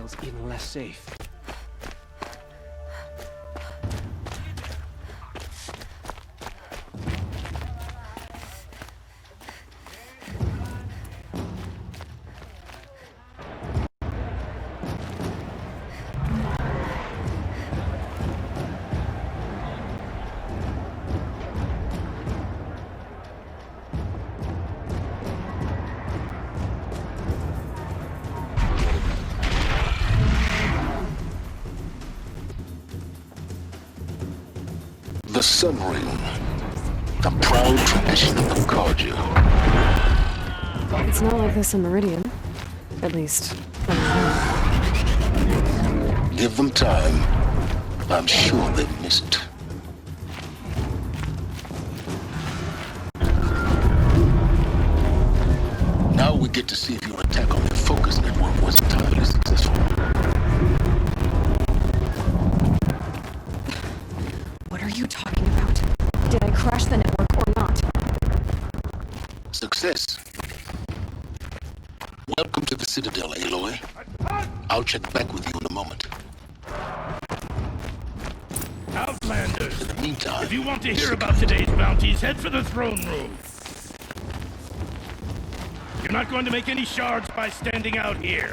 feels even less safe. The Sun Ring, a proud tradition of the Carja. It's not like this in Meridian. At least, Give them time. I'm sure they miss it. Now we get to see if your attack on their focus network was entirely successful. what are you talking about? Did I crash the network or not? Success. Welcome to the Citadel, Aloy. I'll check back with you in a moment. Outlanders, In the meantime, if you want to hear about today's bounties, head for the throne room. You're not going to make any shards by standing out here.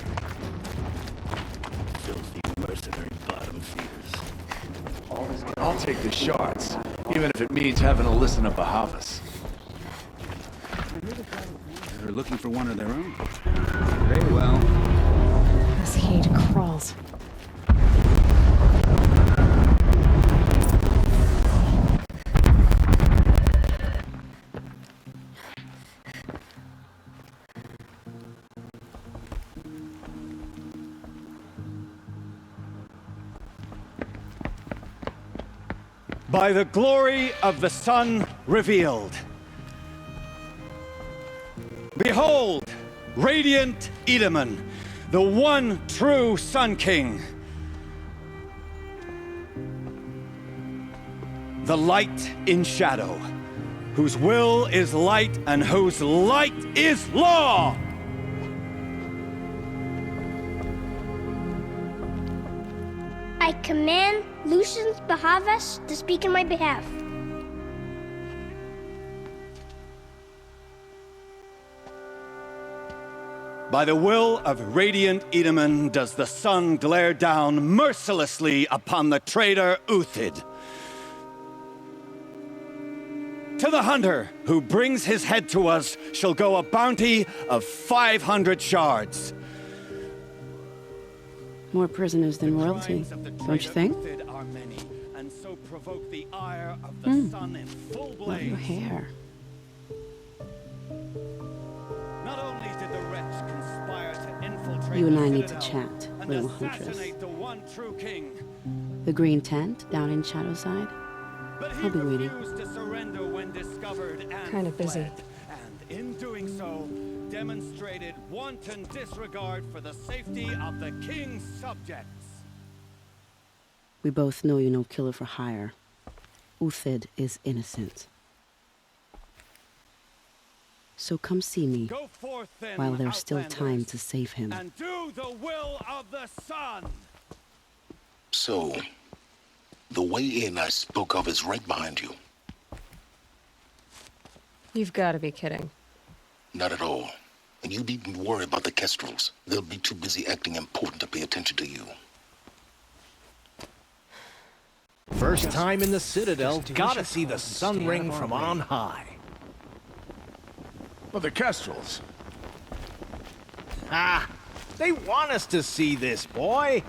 Filthy mercenary bottom feeders. I'll take the shards, even if it means having to listen to Bahavas. They're looking for one of their own. Very well. This hate crawls. By the glory of the sun revealed. Behold, radiant Edaman, the one true Sun King. The light in shadow, whose will is light and whose light is law. I command Lucius Bahavas to speak in my behalf. By the will of radiant Edaman does the sun glare down mercilessly upon the traitor Uthid. To the hunter who brings his head to us shall go a bounty of 500 shards. More prisoners than royalty, don't you think? Are many, and so provoke the ire of the sun in full Love blaze. your hair. Not only did the wretch conspire to infiltrate You and the I need to Citadel chat, and little huntress. assassinate the one true king, The green tent down in Shadowside? but he I'll be waiting. refused to surrender when discovered and Kinda busy. fled. And in doing so, demonstrated wanton disregard for the safety of the king's subjects. We both know you're no killer for hire. Uthid is innocent. So come see me Go forth then, while there's still Outlanders, time to save him. and do the will of the sun. So, the way in I spoke of is right behind you. You've got to be kidding. Not at all. And you needn't worry about the Kestrels. They'll be too busy acting important to pay attention to you. First time in the Citadel, Just gotta delicious. see the sun Stay ring out of our from way. on high. Well, the Kestrels. Ah, they want us to see this, boy.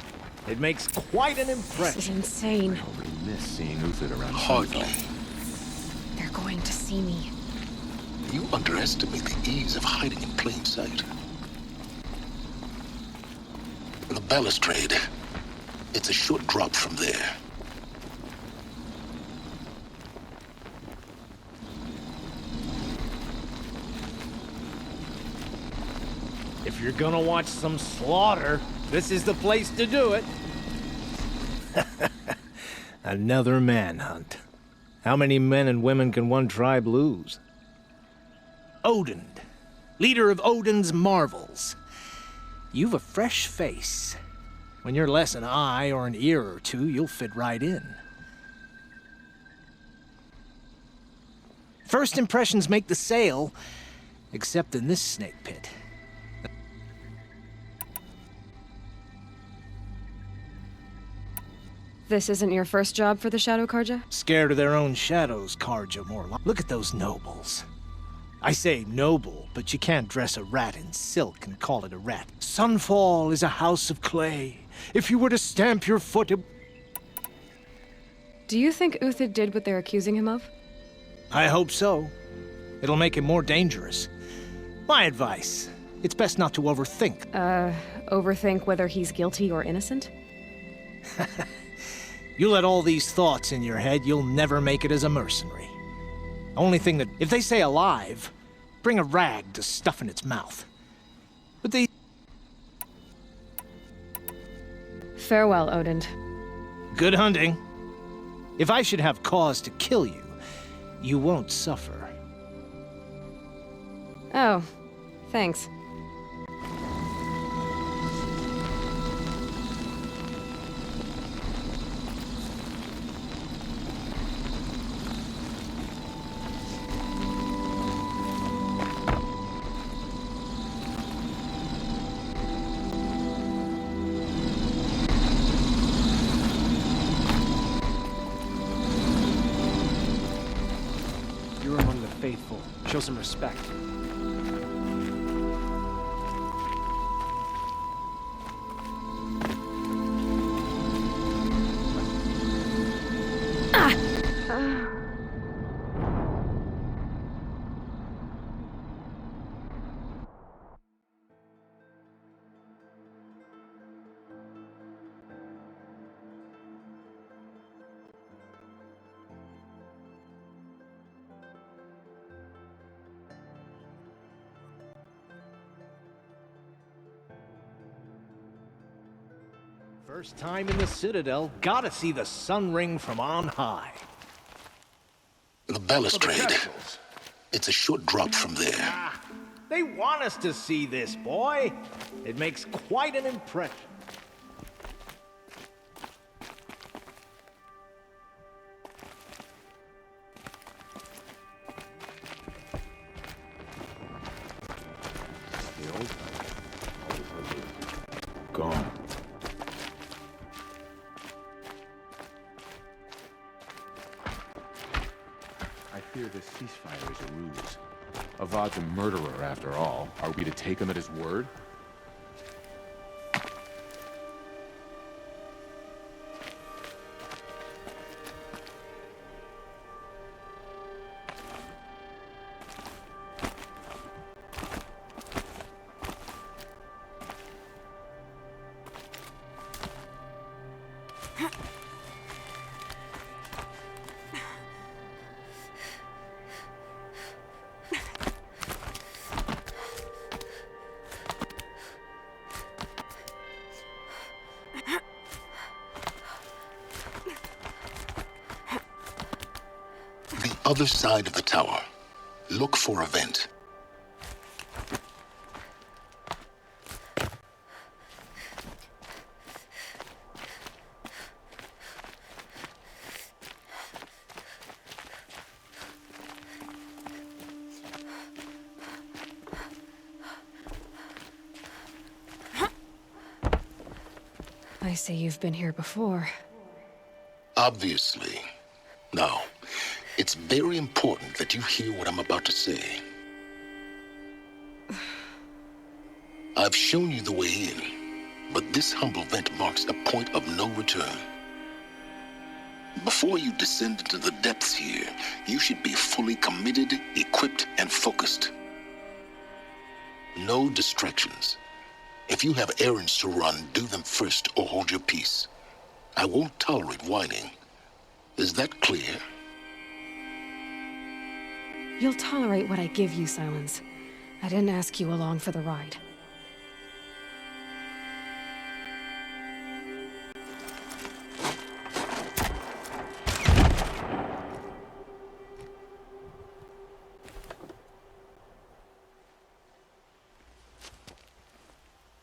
It makes quite an This impression. is insane. We miss seeing Uthid around. Hardly. They're going to see me. You underestimate the ease of hiding in plain sight. The balustrade. It's a short drop from there. If you're gonna watch some slaughter, this is the place to do it. Another manhunt. How many men and women can one tribe lose? Odin, leader of Odin's marvels. You've a fresh face. When you're less an eye or an ear or two, you'll fit right in. First impressions make the sale, except in this snake pit. This isn't your first job for the Shadow Karja? Scared of their own shadows, Karja, more like. Look at those nobles. I say noble, but you can't dress a rat in silk and call it a rat. Sunfall is a house of clay. If you were to stamp your foot... Do you think Uthid did what they're accusing him of? I hope so. It'll make him more dangerous. My advice, it's best not to overthink. Overthink whether he's guilty or innocent? You let all these thoughts in your head, you'll never make it as a mercenary. Only thing that, if they say alive, bring a rag to stuff in its mouth. But they... Farewell, Odin. Good hunting. If I should have cause to kill you, you won't suffer. Oh, thanks. You're among the faithful. Show some respect. First time in the Citadel, gotta see the sun ring from on high. The balustrade. It's a short drop from there. They want us to see this, boy. It makes quite an impression. Gone. I fear this ceasefire is a ruse. Avad's a murderer, after all. Are we to take him at his word? Other side of the tower. Look for a vent. I see you've been here before. Obviously. Now, it's very important that you hear what I'm about to say. I've shown you the way in, but this humble vent marks a point of no return. Before you descend into the depths here, you should be fully committed, equipped, and focused. No distractions. If you have errands to run, do them first or hold your peace. I won't tolerate whining. Is that clear? You'll tolerate what I give you, Silence. I didn't ask you along for the ride.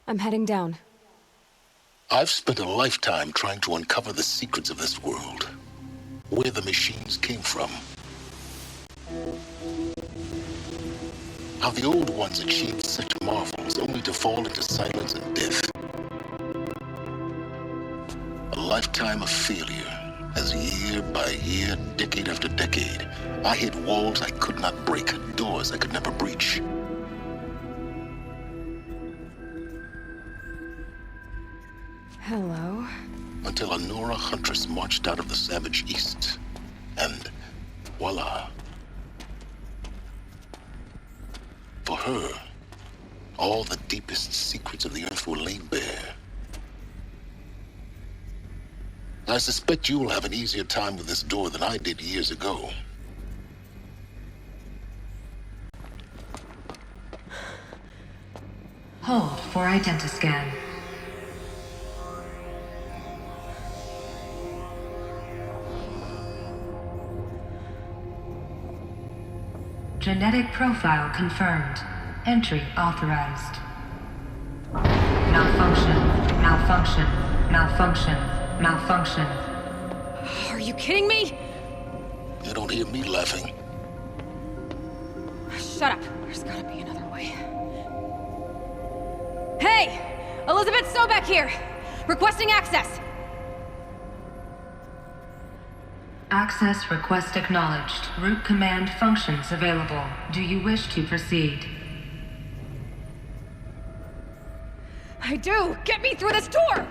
I'm heading down. I've spent a lifetime trying to uncover the secrets of this world. Where the machines came from. How the old ones achieved such marvels only to fall into silence and death. A lifetime of failure, as year by year, decade after decade, I hit walls I could not break, doors I could never breach. Hello. Until a Nora huntress marched out of the savage east. And voila. For her, all the deepest secrets of the earth were laid bare. I suspect you will have an easier time with this door than I did years ago. Hold for identiscan. Genetic profile confirmed. Entry authorized. Malfunction. Malfunction. Malfunction. Malfunction. Are you kidding me? You don't hear me laughing. Shut up. There's gotta be another way. Hey! Elizabeth Sobek here! Requesting access! Access request acknowledged. Root command functions available. Do you wish to proceed? I do! Get me through this door!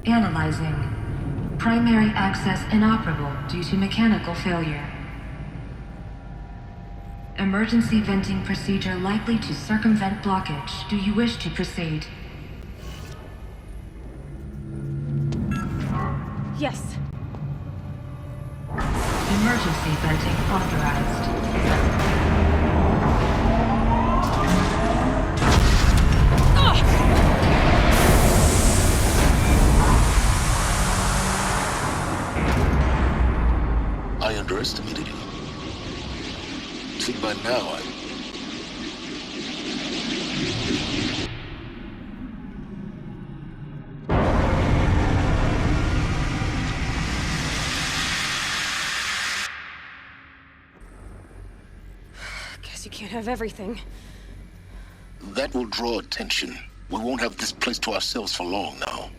Analyzing. Primary access inoperable due to mechanical failure. Emergency venting procedure likely to circumvent blockage. Do you wish to proceed? Yes. Emergency venting authorized. I underestimated you. See, by now Guess you can't have everything. that will draw attention. We won't have this place to ourselves for long now.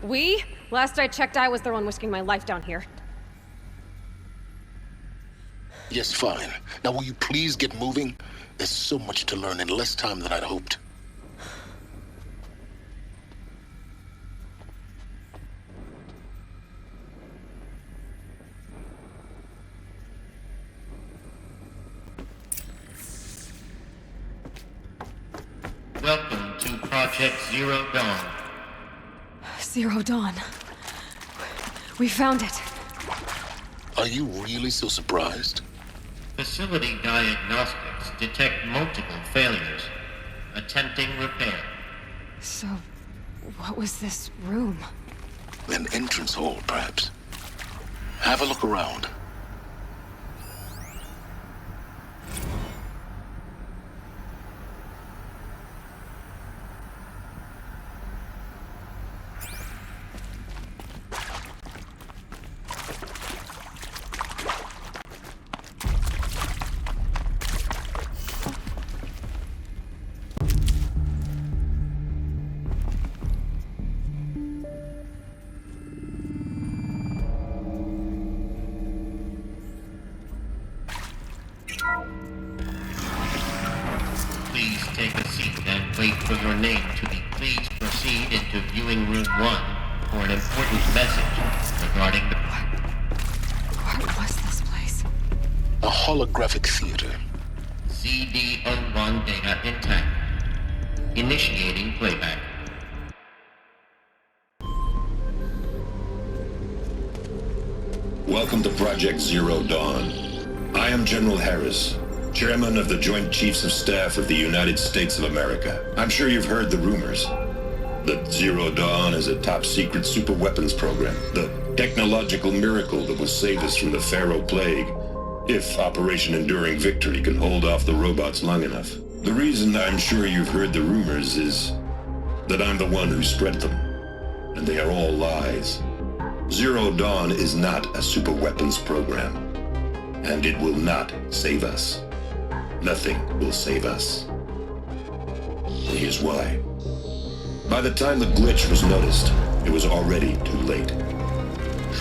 We? Last I checked, I was the one risking my life down here. Yes, fine. Now will you please get moving? There's so much to learn in less time than I'd hoped. Welcome to Project Zero Dawn. Zero Dawn. We found it. Are you really so surprised? Facility diagnostics detect multiple failures. Attempting repair. So, what was this room? An entrance hall, perhaps. Have a look around. Please take a seat and wait for your name to be. Please proceed into viewing room 1 for an important message regarding the... What was this place? A holographic theater. CD01 data intact. Initiating playback. Welcome to Project Zero Dawn. I am General Harris, Chairman of the Joint Chiefs of Staff of the United States of America. I'm sure you've heard the rumors that Zero Dawn is a top-secret superweapons program, the technological miracle that will save us from the Pharaoh Plague, if Operation Enduring Victory can hold off the robots long enough. The reason I'm sure you've heard the rumors is that I'm the one who spread them, and they are all lies. Zero Dawn is not a superweapons program, and it will not save us. Nothing will save us. And here's why. By the time the glitch was noticed, it was already too late.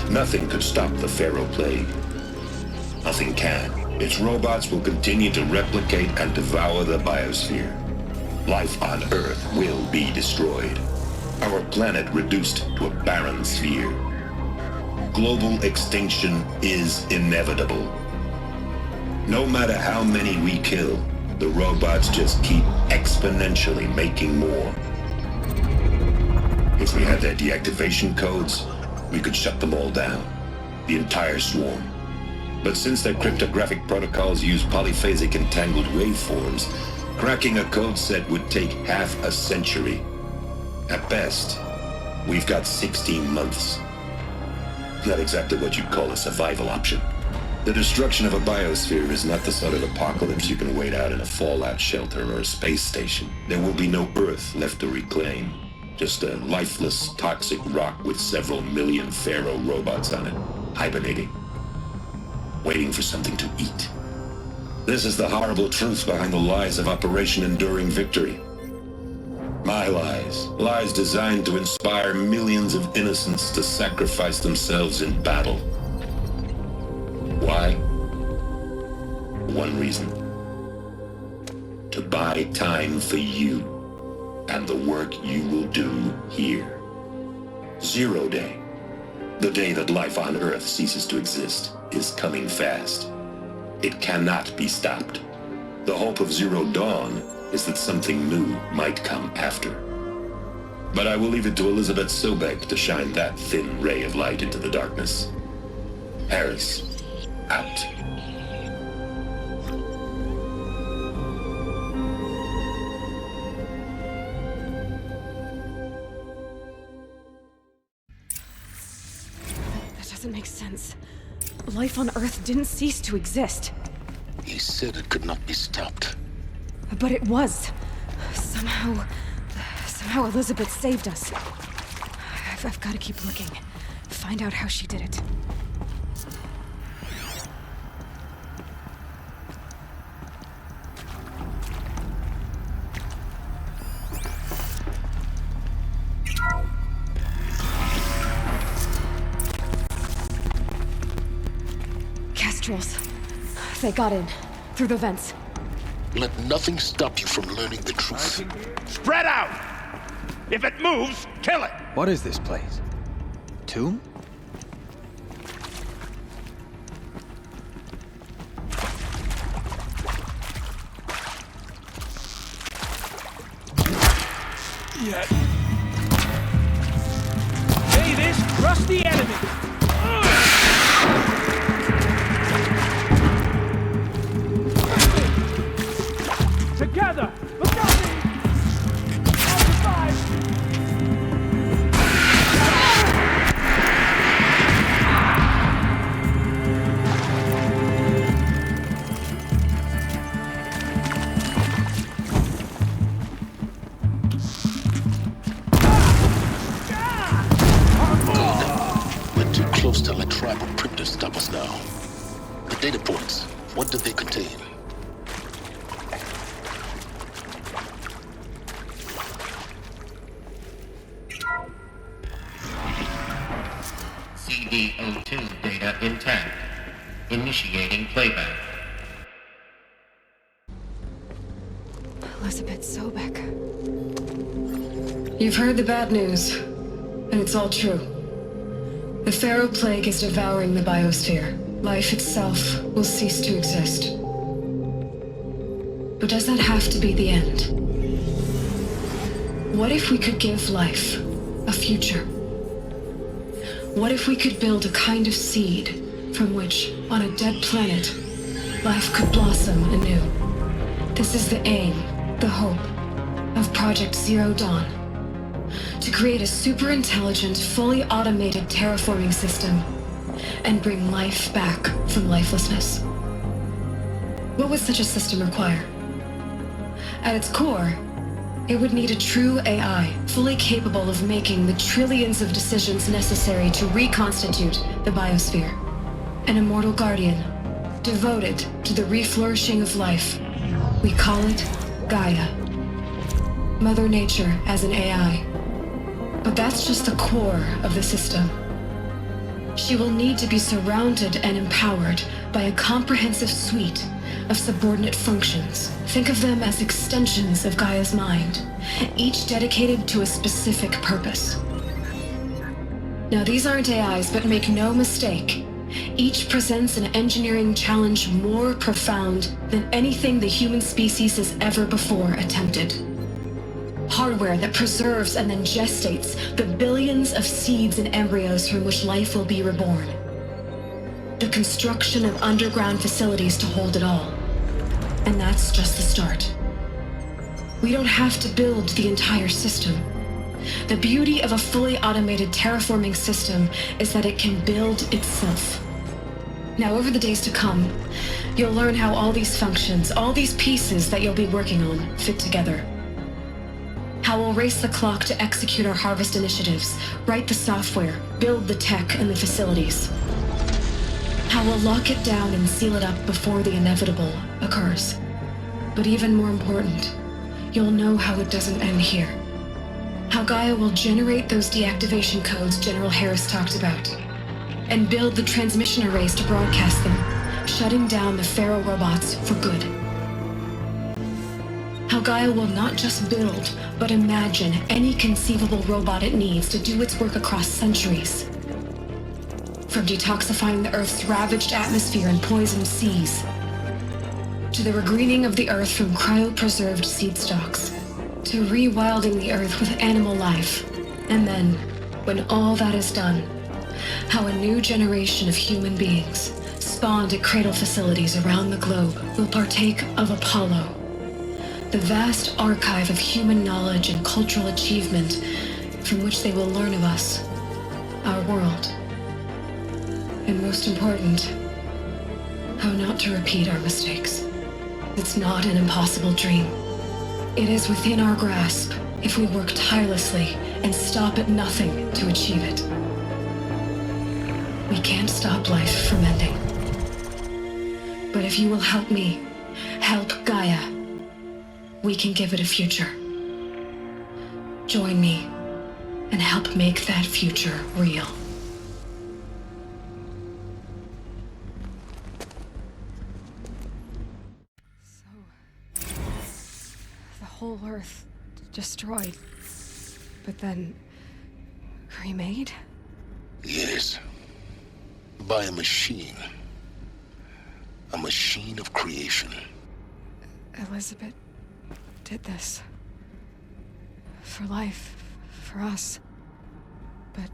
Nothing could stop the Pharaoh Plague. Nothing can. Its robots will continue to replicate and devour the biosphere. Life on Earth will be destroyed. Our planet reduced to a barren sphere. Global extinction is inevitable. No matter how many we kill, the robots just keep exponentially making more. If we had their deactivation codes, we could shut them all down. The entire swarm. But since their cryptographic protocols use polyphasic entangled waveforms, cracking a code set would take half a century. At best, we've got 16 months. Not exactly what you'd call a survival option. The destruction of a biosphere is not the sort of apocalypse you can wait out in a fallout shelter or a space station. There will be no Earth left to reclaim. Just a lifeless, toxic rock with several million Pharaoh robots on it, hibernating, waiting for something to eat. This is the horrible truth behind the lies of Operation Enduring Victory. My lies. Lies designed to inspire millions of innocents to sacrifice themselves in battle. Why? One reason. To buy time for you and the work you will do here. Zero Day, the day that life on Earth ceases to exist, is coming fast. It cannot be stopped. The hope of Zero Dawn is that something new might come after. But I will leave it to Elizabeth Sobek to shine that thin ray of light into the darkness. Harris, out. That doesn't make sense. Life on Earth didn't cease to exist. He said it could not be stopped. But it was. Somehow Elizabeth saved us. I've got to keep looking. Find out how she did it. Kestrels. They got in. Through the vents. Let nothing stop you from learning the truth. Spread out! If it moves, kill it! What is this place? Tomb? Yeah. Say this, crush the enemy! Together! Look out! We're too close to let tribal cryptos stop us now. The data points, what did they contain? CD02 data intact. Initiating playback. Elizabeth Sobek. You've heard the bad news, and it's all true. The Pharaoh Plague is devouring the biosphere. Life itself will cease to exist. But does that have to be the end? What if we could give life a future? What if we could build a kind of seed from which, on a dead planet, life could blossom anew? This is the aim, the hope, of Project Zero Dawn. To create a super-intelligent, fully automated terraforming system and bring life back from lifelessness. What would such a system require? At its core, It would need a true AI, fully capable of making the trillions of decisions necessary to reconstitute the biosphere. An immortal guardian, devoted to the reflourishing of life. We call it Gaia. Mother Nature as an AI. But that's just the core of the system. She will need to be surrounded and empowered by a comprehensive suite of subordinate functions. Think of them as extensions of Gaia's mind, each dedicated to a specific purpose. Now, these aren't AIs, but make no mistake, each presents an engineering challenge more profound than anything the human species has ever before attempted. Hardware that preserves and then gestates the billions of seeds and embryos from which life will be reborn. The construction of underground facilities to hold it all. And that's just the start. We don't have to build the entire system. The beauty of a fully automated terraforming system is that it can build itself. Now, over the days to come, you'll learn how all these functions, all these pieces that you'll be working on, fit together. How we'll race the clock to execute our harvest initiatives, write the software, build the tech and the facilities. How we'll lock it down and seal it up before the inevitable occurs. But even more important, you'll know how it doesn't end here. How Gaia will generate those deactivation codes General Harris talked about, and build the transmission arrays to broadcast them, shutting down the Pharaoh robots for good. How Gaia will not just build, but imagine any conceivable robot it needs to do its work across centuries. From detoxifying the Earth's ravaged atmosphere and poisoned seas, to the regreening of the Earth from cryopreserved seed stalks, to rewilding the Earth with animal life. And then, when all that is done, how a new generation of human beings, spawned at cradle facilities around the globe, will partake of Apollo, the vast archive of human knowledge and cultural achievement from which they will learn of us, our world. And most important, how not to repeat our mistakes. It's not an impossible dream. It is within our grasp if we work tirelessly and stop at nothing to achieve it. We can't stop life from ending. But if you will help me, help Gaia, we can give it a future. Join me and help make that future real. The whole Earth destroyed, but then remade? Yes. By a machine. A machine of creation. Elizabeth did this. For life, for us. But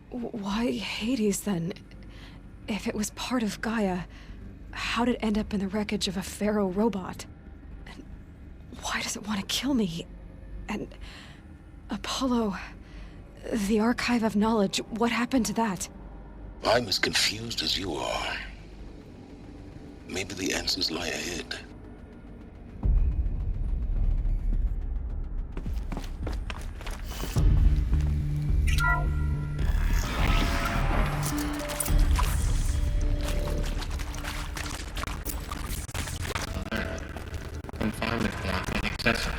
why Hades then? If it was part of Gaia, how did it end up in the wreckage of a Pharaoh robot? And why does it want to kill me? And Apollo, the archive of knowledge, what happened to that? I'm as confused as you are. Maybe the answers lie ahead. Confinement block inaccessible.